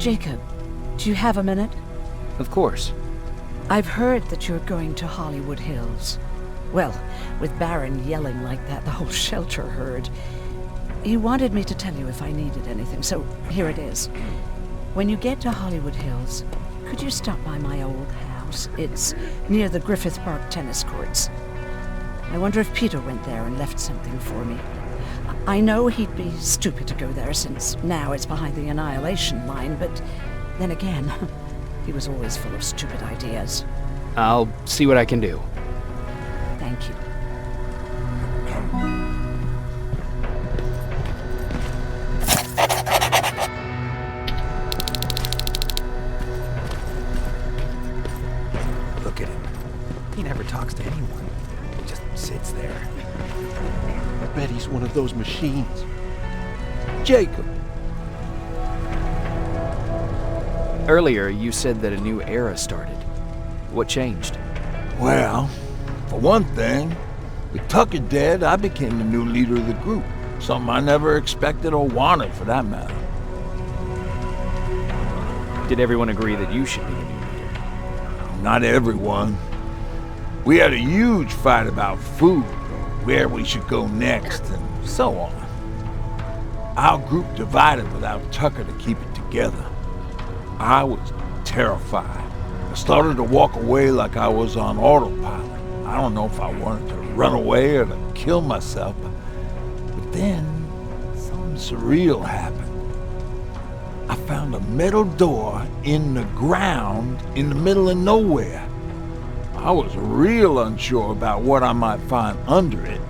Jacob, do you have a minute? Of course. I've heard that you're going to Hollywood Hills. Well, with Baron yelling like that, the whole shelter heard. He wanted me to tell you if I needed anything, so here it is. When you get to Hollywood Hills, could you stop by my old house? It's near the Griffith Park tennis courts. I wonder if Peter went there and left something for me. I know he'd be stupid to go there since now it's behind the annihilation line, but then again, he was always full of stupid ideas. I'll see what I can do. Thank you. Look at him. He never talks to anyone. He just sits there. I bet he's one of those machines. Jacob. Earlier, you said that a new era started. What changed? Well, for one thing, with Tucker dead, I became the new leader of the group. Something I never expected or wanted, for that matter. Did everyone agree that you should be the new leader? Not everyone. We had a huge fight about food, where we should go next, and so on. Our group divided without Tucker to keep it together. I was terrified. I started to walk away like I was on autopilot. I don't know if I wanted to run away or to kill myself, but then something surreal happened. I found a metal door in the ground in the middle of nowhere. I was real unsure about what I might find under it,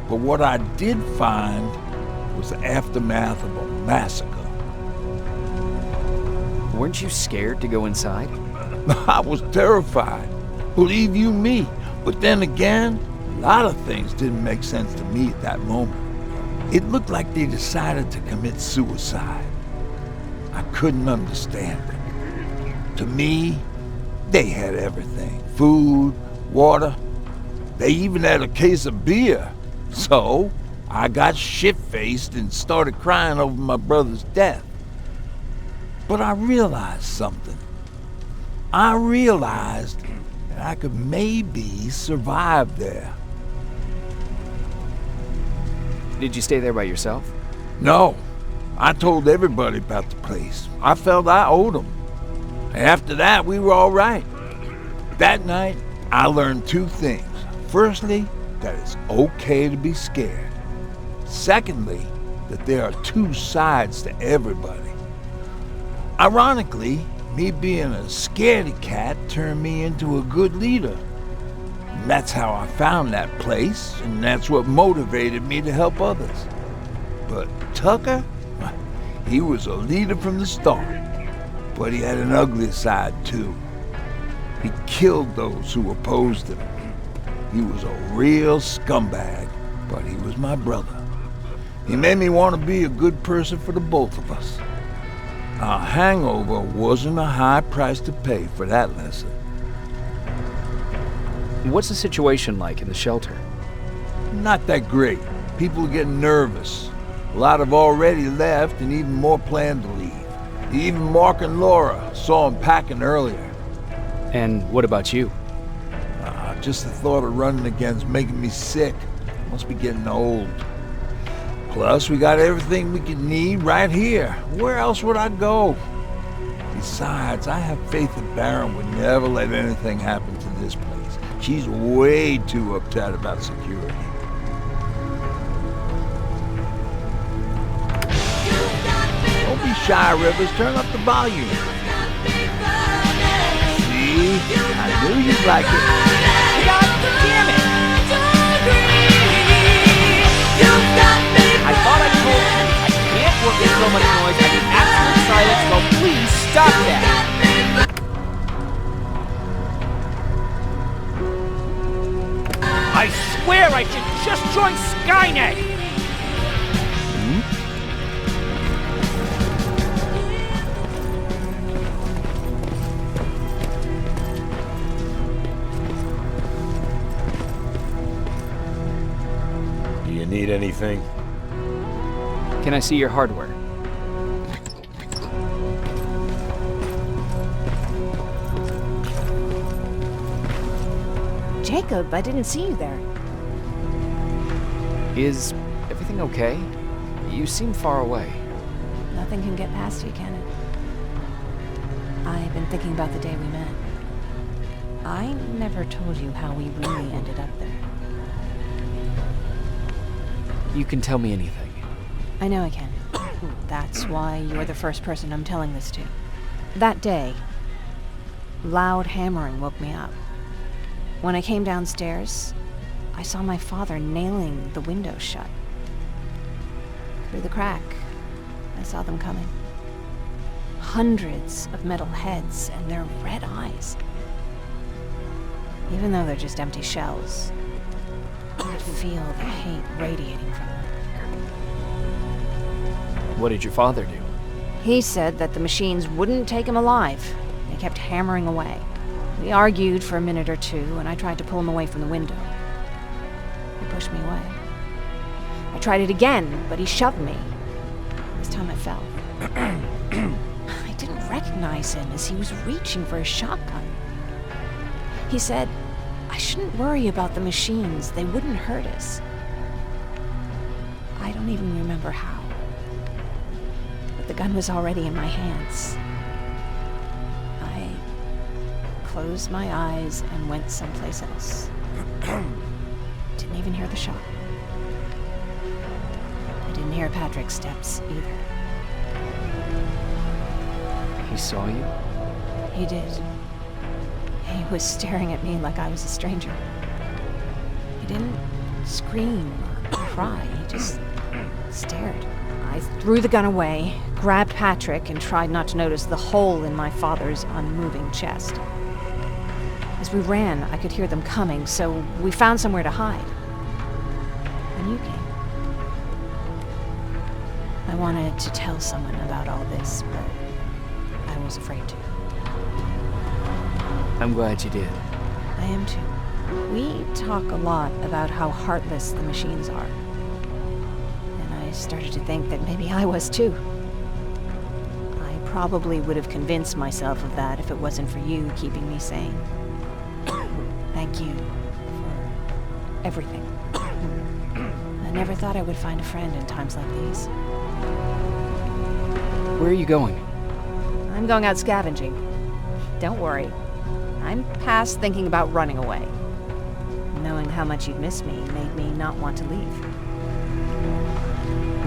but what I did find was the aftermath of a massacre. Weren't you scared to go inside? I was terrified, believe you me. But then again, a lot of things didn't make sense to me at that moment. It looked like they decided to commit suicide. I couldn't understand it. To me, they had everything. Food, water. They even had a case of beer. So, I got shit-faced and started crying over my brother's death. But I realized something. I realized that I could maybe survive there. Did you stay there by yourself? No, I told everybody about the place. I felt I owed them. After that, we were all right. That night, I learned two things. Firstly, that it's okay to be scared. Secondly, that there are two sides to everybody. Ironically, me being a scaredy cat turned me into a good leader. And that's how I found that place, and that's what motivated me to help others. But Tucker, he was a leader from the start, but he had an ugly side too. He killed those who opposed him. He was a real scumbag, but he was my brother. He made me want to be a good person for the both of us. A hangover wasn't a high price to pay for that lesson. What's the situation like in the shelter? Not that great. People are getting nervous. A lot have already left, and even more plan to leave. Even Mark and Laura saw him packing earlier. And what about you? Just the thought of running again's making me sick. Must be getting old. Plus, we got everything we could need right here. Where else would I go? Besides, I have faith that Baron would never let anything happen to this place. She's way too uptight about security. Don't be shy, Rivers. Turn up the volume. See? I knew you'd like it. God damn it! I thought I told you I can't work with so much noise. I need absolute silence, so please stop that. I swear I should just join Skynet! Do you need anything? Can I see your hardware? Jacob, I didn't see you there. Is everything okay? You seem far away. Nothing can get past you, can it? I've been thinking about the day we met. I never told you how we really ended up there. You can tell me anything. I know I can. That's why you're the first person I'm telling this to. That day, loud hammering woke me up. When I came downstairs, I saw my father nailing the window shut. Through the crack, I saw them coming. Hundreds of metal heads and their red eyes. Even though they're just empty shells, I could feel the hate radiating from them. What did your father do? He said that the machines wouldn't take him alive. They kept hammering away. We argued for a minute or two, and I tried to pull him away from the window. He pushed me away. I tried it again, but he shoved me. This time I fell. I didn't recognize him as he was reaching for his shotgun. He said, I shouldn't worry about the machines. They wouldn't hurt us. I don't even remember how. But the gun was already in my hands. I closed my eyes and went someplace else. Didn't even hear the shot. I didn't hear Patrick's steps either. He saw you? He did. He was staring at me like I was a stranger. He didn't scream or cry. He just stared. I threw the gun away, grabbed Patrick, and tried not to notice the hole in my father's unmoving chest. As we ran, I could hear them coming, so we found somewhere to hide. And you came. I wanted to tell someone about all this, but I was afraid to. I'm glad you did. I am too. We talk a lot about how heartless the machines are. And I started to think that maybe I was too. I probably would have convinced myself of that if it wasn't for you keeping me sane. Thank you for everything. I never thought I would find a friend in times like these. Where are you going? I'm going out scavenging. Don't worry. I'm past thinking about running away. Knowing how much you'd miss me made me not want to leave.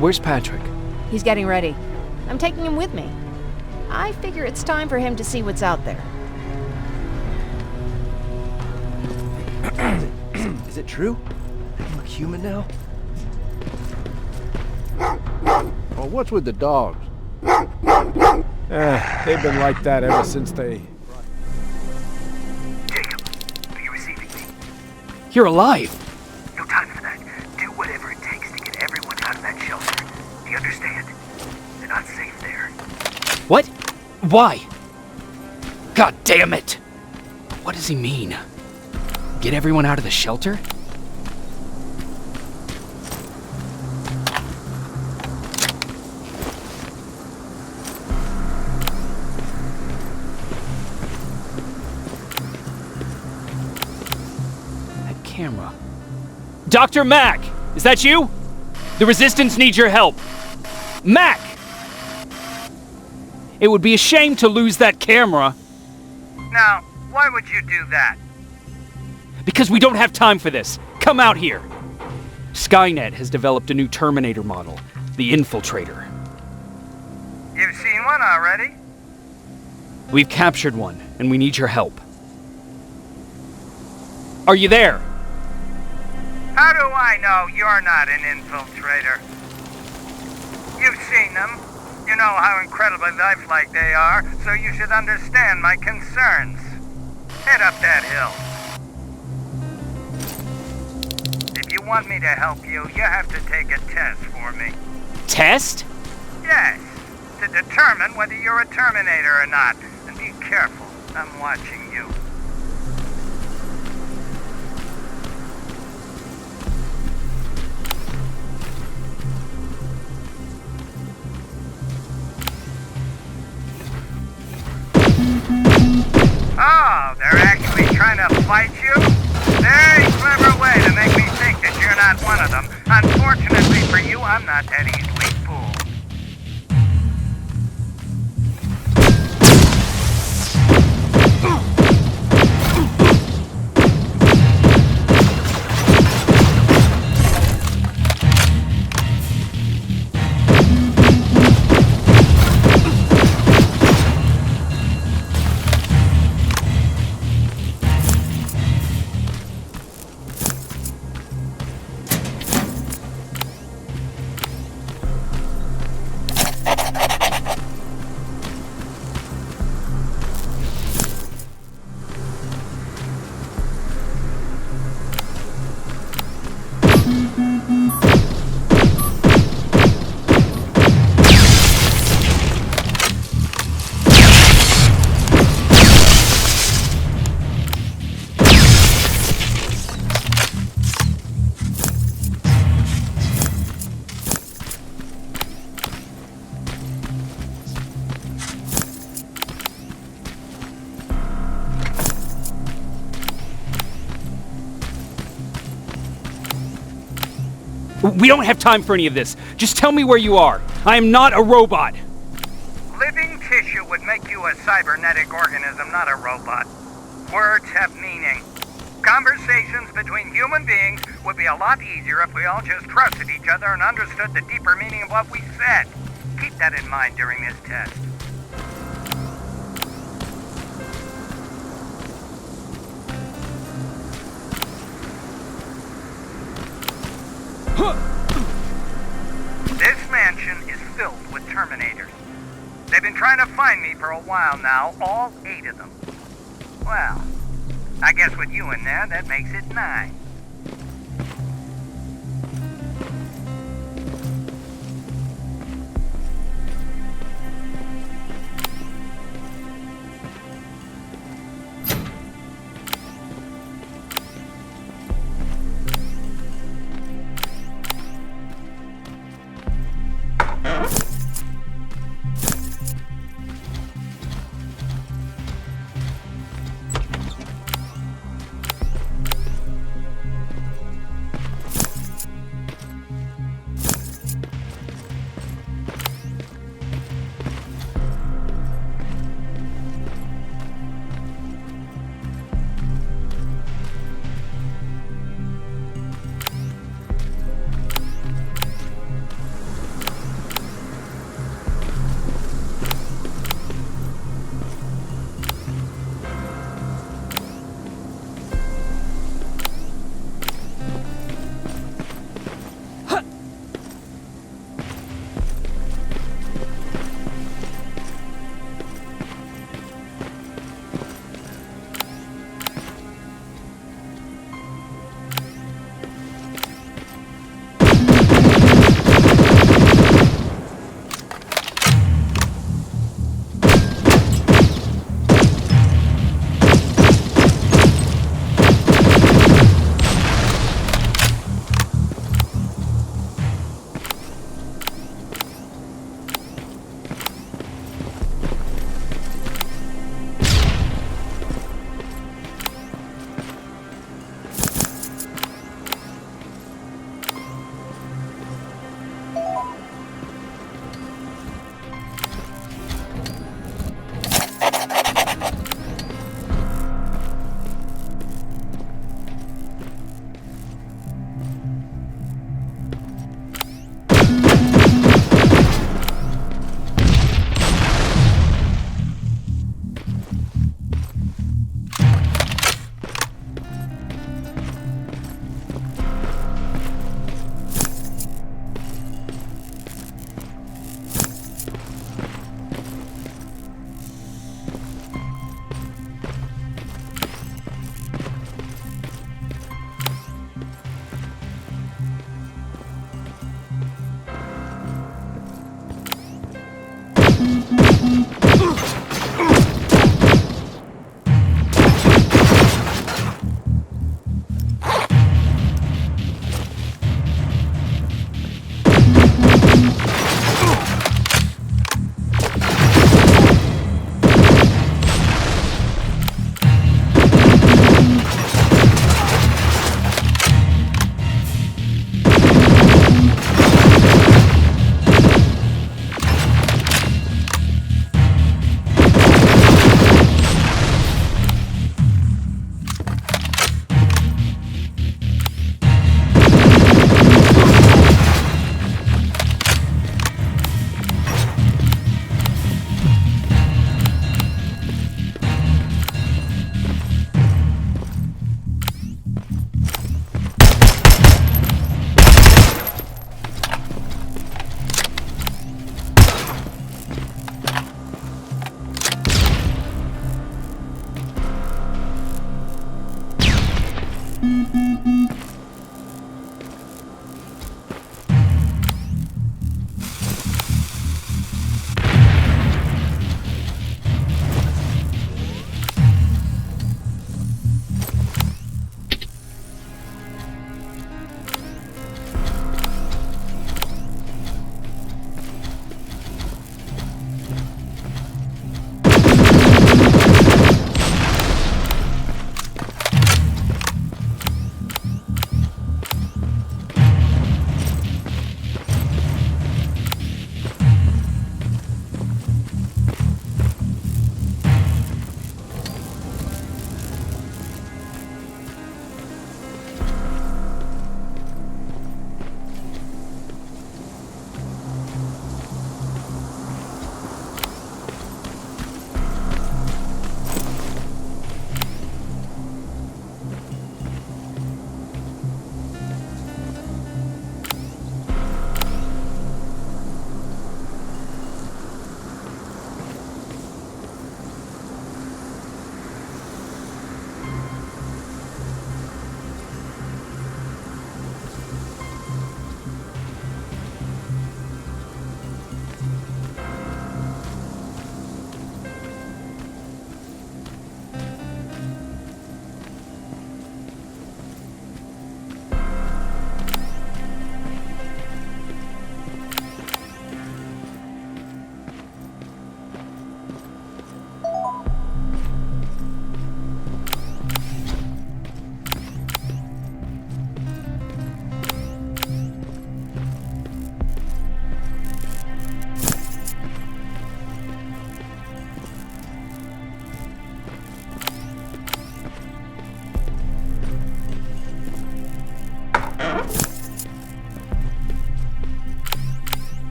Where's Patrick? He's getting ready. I'm taking him with me. I figure it's time for him to see what's out there. Is it true? You look human now? Oh, what's with the dogs? They've been like that ever since they... Jacob, are you receiving me? You're alive! No time for that. Do whatever it takes to get everyone out of that shelter. Do you understand? They're not safe there. What? Why? God damn it! What does he mean? Get everyone out of the shelter? Camera. Dr. Mack! Is that you? The Resistance needs your help. Mack! It would be a shame to lose that camera. Now, why would you do that? Because we don't have time for this. Come out here. Skynet has developed a new Terminator model, the Infiltrator. You've seen one already? We've captured one, and we need your help. Are you there? How do I know you're not an infiltrator? You've seen them. You know how incredibly lifelike they are, so you should understand my concerns. Head up that hill. If you want me to help you, you have to take a test for me. Test? Yes, to determine whether you're a Terminator or not. And be careful, I'm watching you. Oh, they're actually trying to fight you? Very clever way to make me think that you're not one of them. Unfortunately for you, I'm not that easily fooled. We don't have time for any of this. Just tell me where you are. I am not a robot. Living tissue would make you a cybernetic organism, not a robot. Words have meaning. Conversations between human beings would be a lot easier if we all just trusted each other and understood the deeper meaning of what we said. Keep that in mind during this test. This mansion is filled with Terminators. They've been trying to find me for a while now, all 8 of them. Well, I guess with you in there, that makes it 9.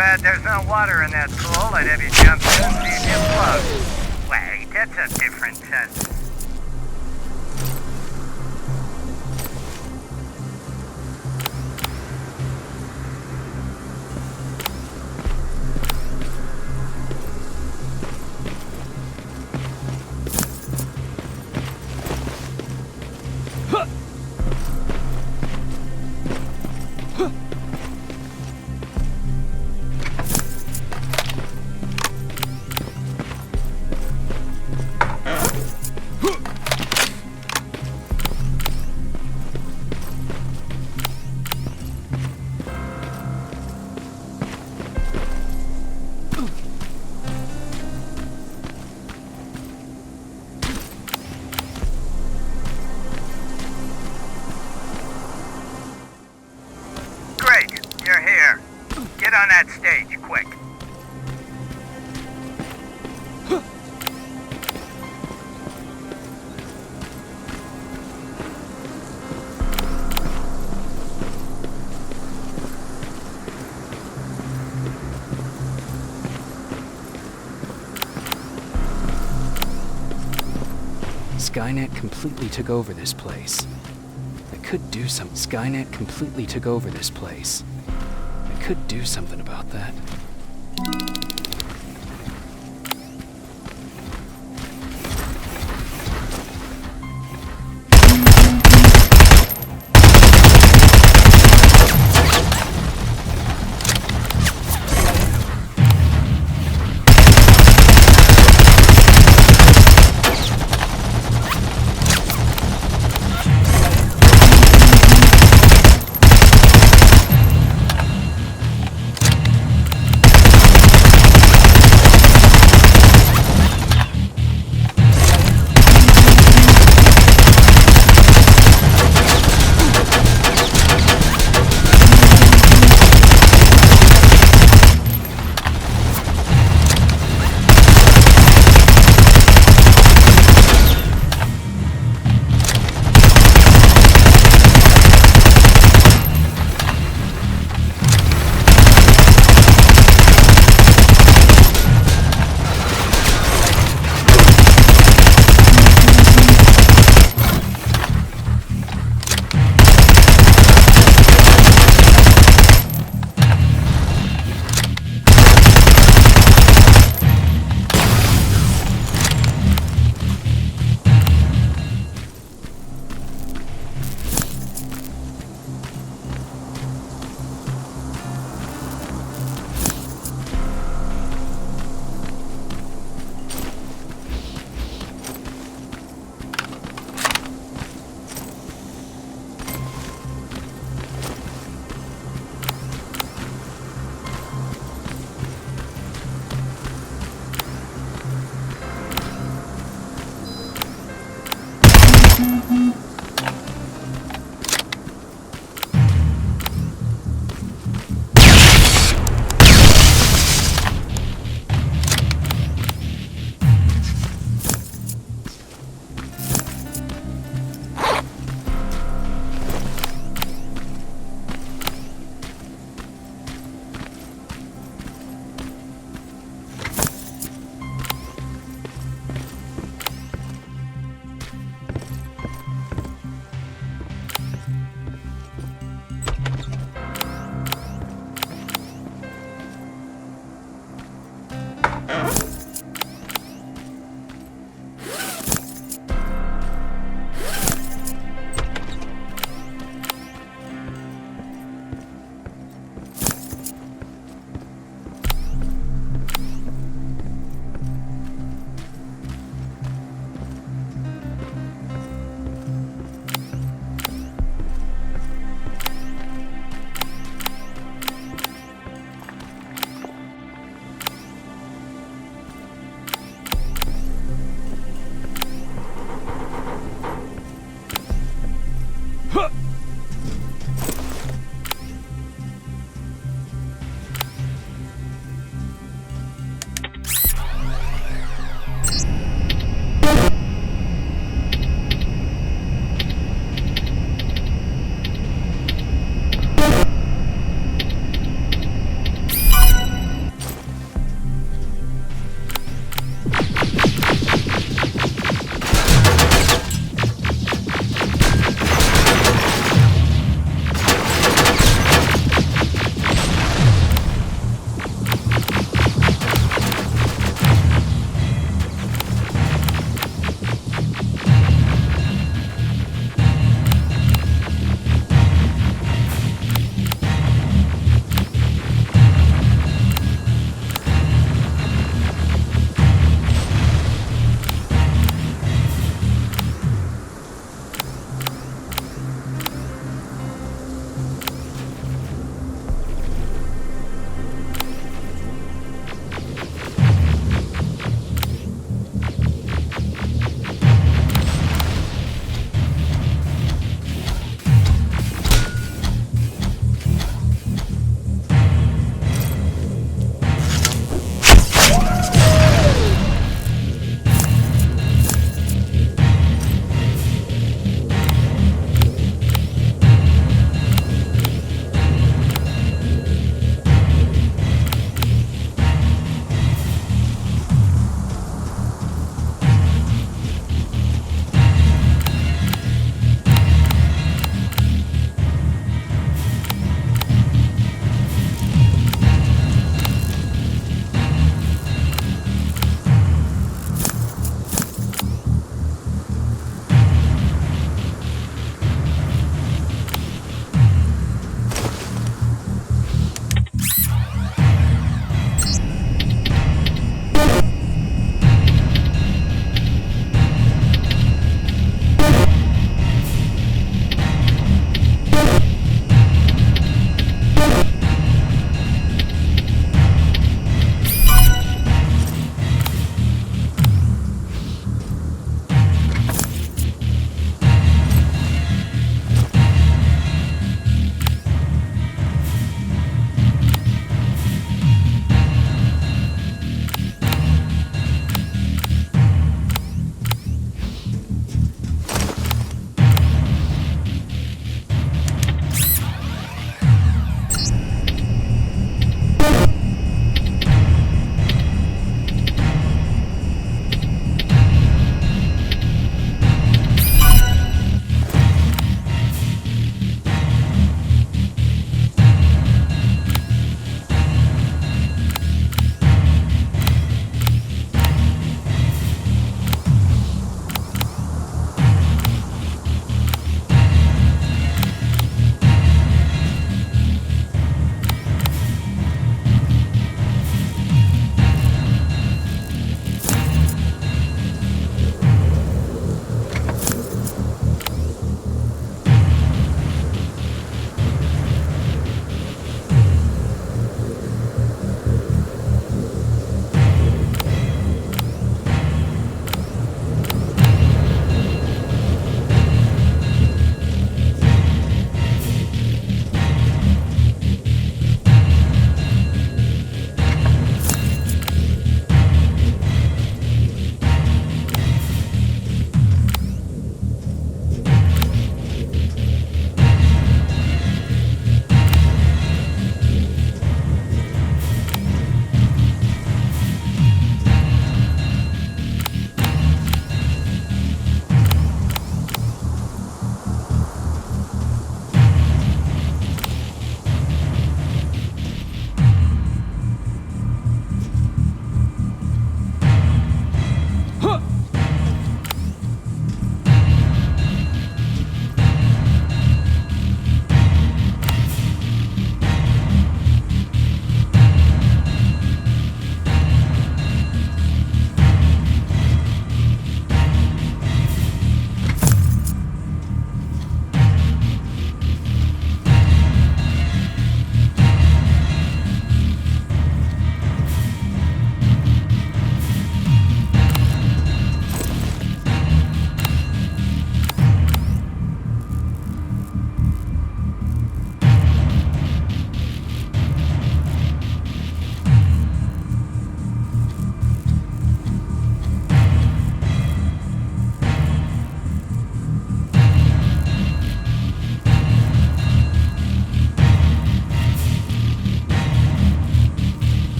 bad there's no water in that pool. I'd have you jump in and see if you float. Wait, that's a different test. You're here. Get on that stage, quick. Skynet completely took over this place. I could do some. Skynet completely took over this place. I could do something about that.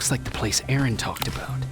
Looks like the place Aaron talked about.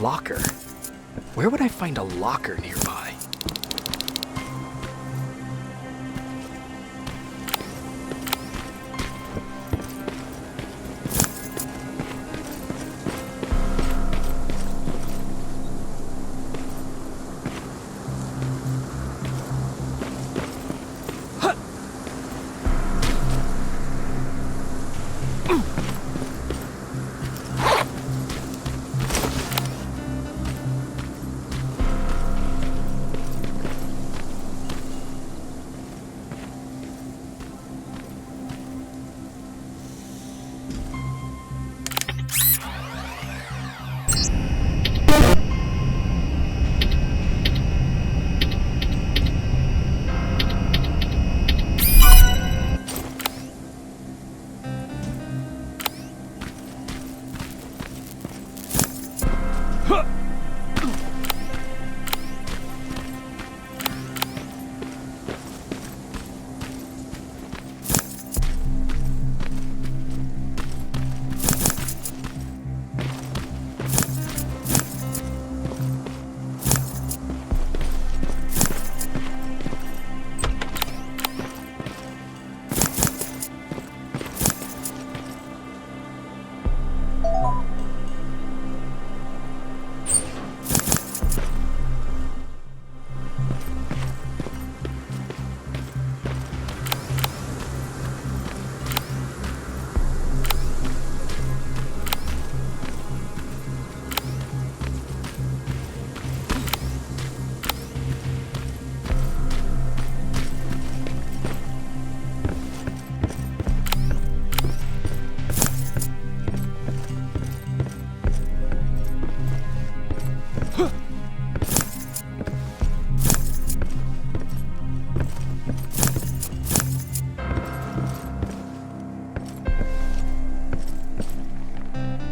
Locker? Where would I find a locker nearby?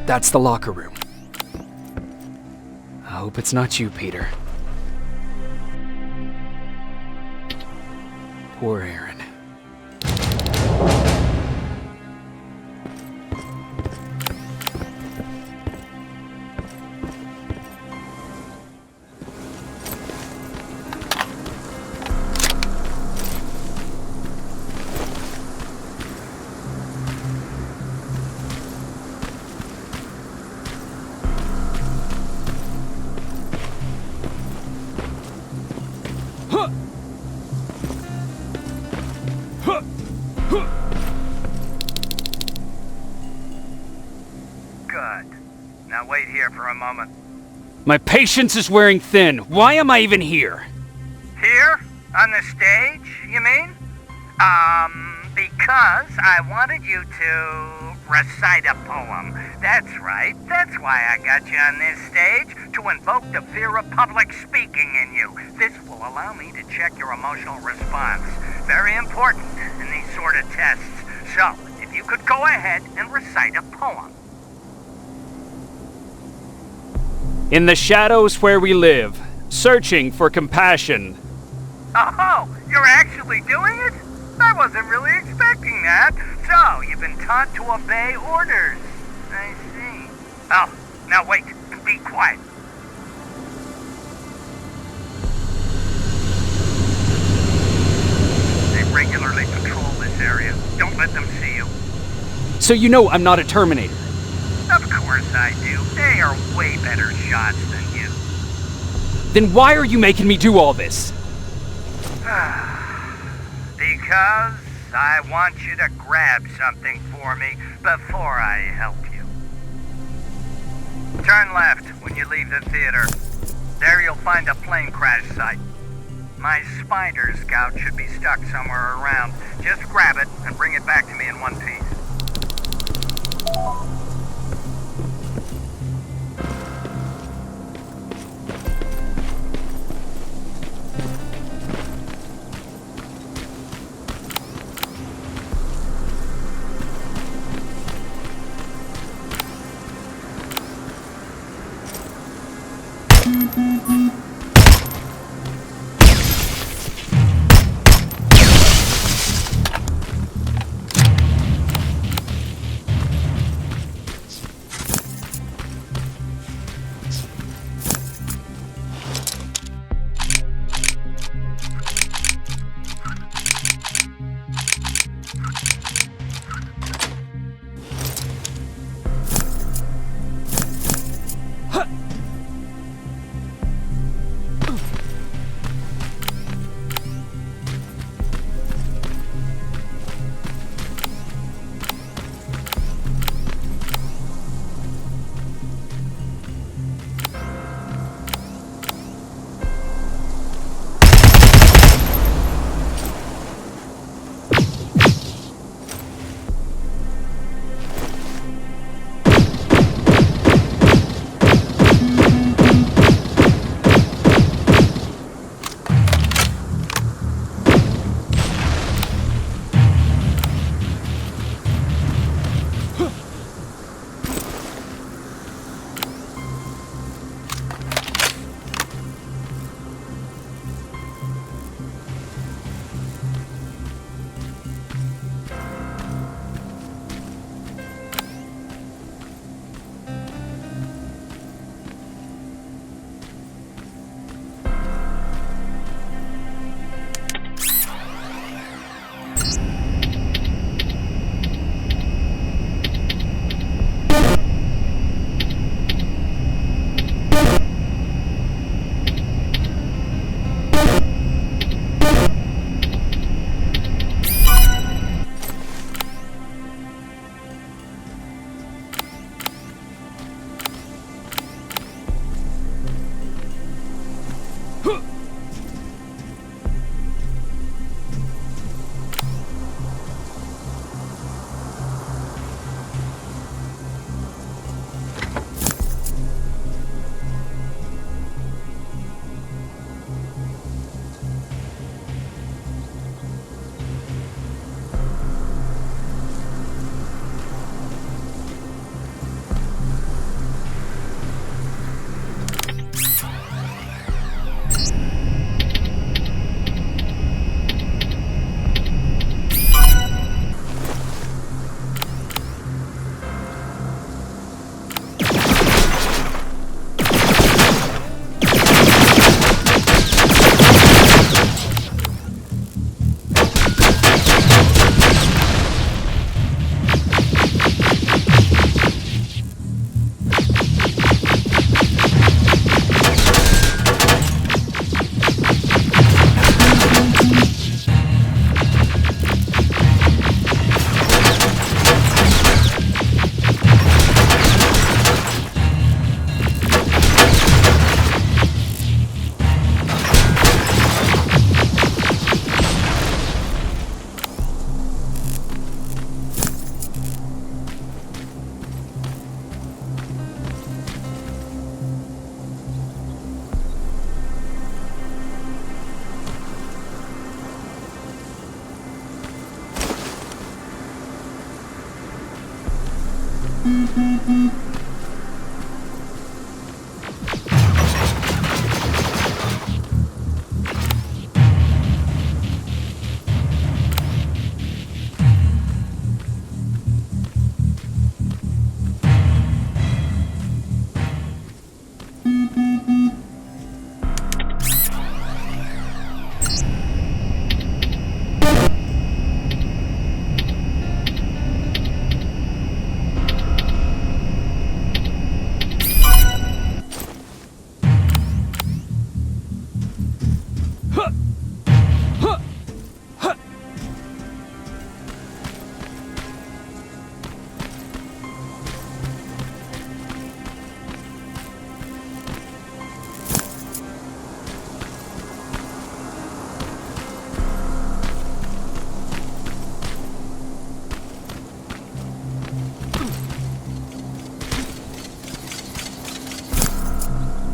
That's the locker room. I hope it's not you, Peter. Poor Aaron. Good. Now wait here for a moment. My patience is wearing thin. Why am I even here? Here? On the stage, you mean? Because I wanted you to recite a poem. That's right. That's why I got you on this stage, to invoke the fear of public speaking in you. This will allow me to check your emotional response. Very important in these sort of tests. So, if you could go ahead and recite a poem. In the shadows where we live, searching for compassion. Oh, you're actually doing it? I wasn't really expecting that. So, you've been taught to obey orders. I see. Oh, now wait. Be quiet. They regularly patrol this area. Don't let them see you. So you know I'm not a Terminator. Of course I do. They are way better shots than you. Then why are you making me do all this? Because I want you to grab something for me before I help you. Turn left when you leave the theater. There you'll find a plane crash site. My spider scout should be stuck somewhere around. Just grab it and bring it back to me in one piece.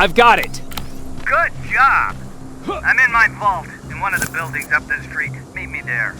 I've got it! Good job! I'm in my vault in one of the buildings up the street. Meet me there.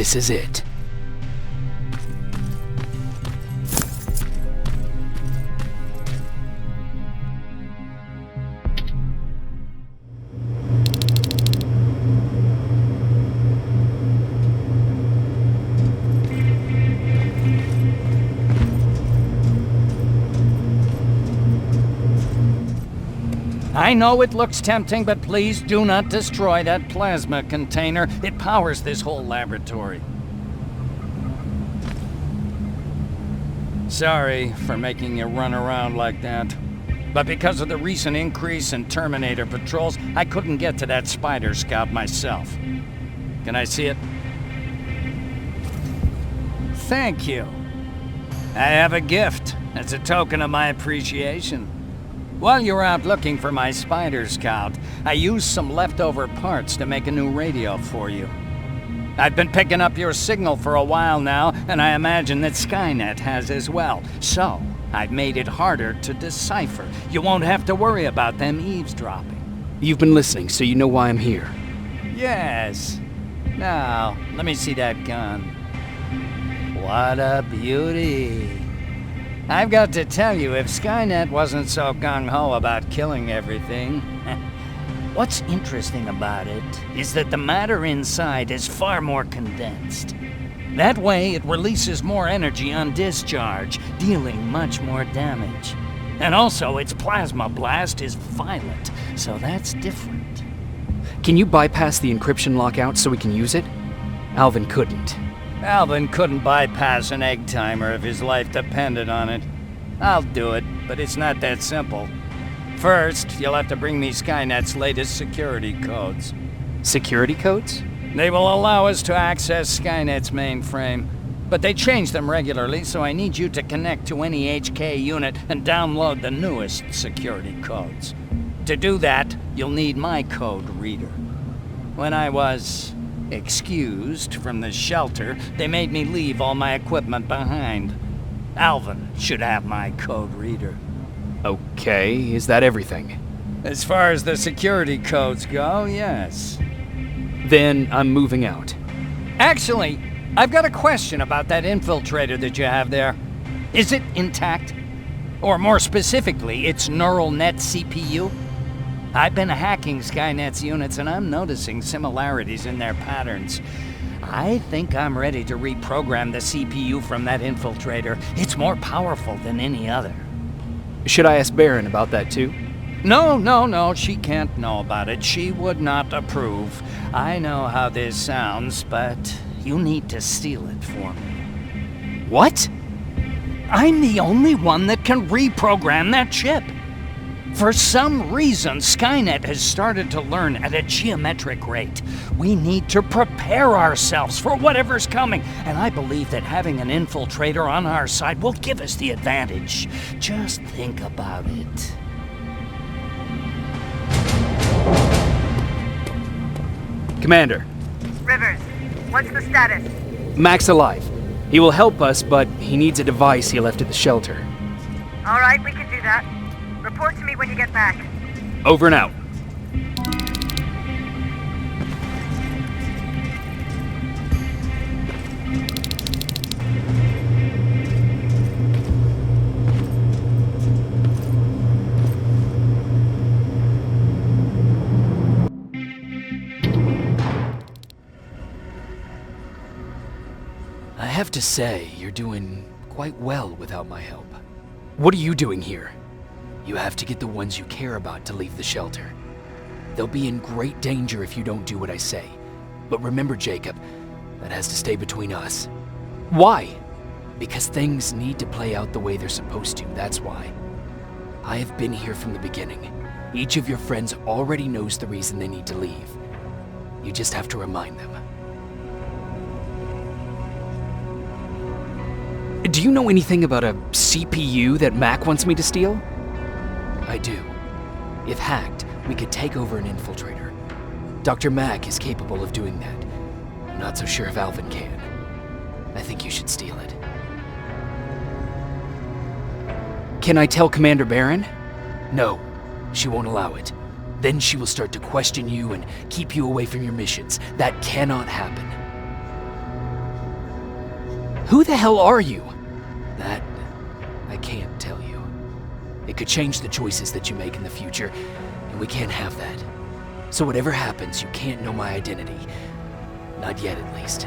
This is it. I know it looks tempting, but please do not destroy that plasma container. It powers this whole laboratory. Sorry for making you run around like that. But because of the recent increase in Terminator patrols, I couldn't get to that Spider Scout myself. Can I see it? Thank you. I have a gift as a token of my appreciation. While you were out looking for my Spider Scout, I used some leftover parts to make a new radio for you. I've been picking up your signal for a while now, and I imagine that Skynet has as well. So, I've made it harder to decipher. You won't have to worry about them eavesdropping. You've been listening, so you know why I'm here. Yes. Now, let me see that gun. What a beauty. I've got to tell you, if Skynet wasn't so gung-ho about killing everything, what's interesting about it is that the matter inside is far more condensed. That way, it releases more energy on discharge, dealing much more damage. And also, its plasma blast is violent, so that's different. Can you bypass the encryption lockout so we can use it? Alvin couldn't. Alvin couldn't bypass an egg timer if his life depended on it. I'll do it, but it's not that simple. First, you'll have to bring me Skynet's latest security codes. Security codes? They will allow us to access Skynet's mainframe, but they change them regularly, so I need you to connect to any HK unit and download the newest security codes. To do that, you'll need my code reader. When I was excused from the shelter, they made me leave all my equipment behind. Alvin should have my code reader. Okay, is that everything? As far as the security codes go, yes. Then I'm moving out. Actually, I've got a question about that infiltrator that you have there. Is it intact? Or more specifically, its neural net CPU? I've been hacking Skynet's units and I'm noticing similarities in their patterns. I think I'm ready to reprogram the CPU from that infiltrator. It's more powerful than any other. Should I ask Baron about that too? No, she can't know about it. She would not approve. I know how this sounds, but you need to steal it for me. What? I'm the only one that can reprogram that chip. For some reason, Skynet has started to learn at a geometric rate. We need to prepare ourselves for whatever's coming, and I believe that having an infiltrator on our side will give us the advantage. Just think about it. Commander. Rivers, what's the status? Mac's alive. He will help us, but he needs a device he left at the shelter. All right, we can do that. Report to me when you get back. Over and out. I have to say, you're doing quite well without my help. What are you doing here? You have to get the ones you care about to leave the shelter. They'll be in great danger if you don't do what I say. But remember, Jacob, that has to stay between us. Why? Because things need to play out the way they're supposed to, that's why. I have been here from the beginning. Each of your friends already knows the reason they need to leave. You just have to remind them. Do you know anything about a CPU that Mac wants me to steal? I do. If hacked, we could take over an infiltrator. Dr. Mac is capable of doing that. I'm not so sure if Alvin can. I think you should steal it. Can I tell Commander Baron? No, she won't allow it. Then she will start to question you and keep you away from your missions. That cannot happen. Who the hell are you? That I can't tell you. It could change the choices that you make in the future, and we can't have that. So whatever happens, you can't know my identity. Not yet, at least.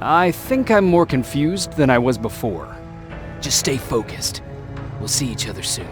I think I'm more confused than I was before. Just stay focused. We'll see each other soon.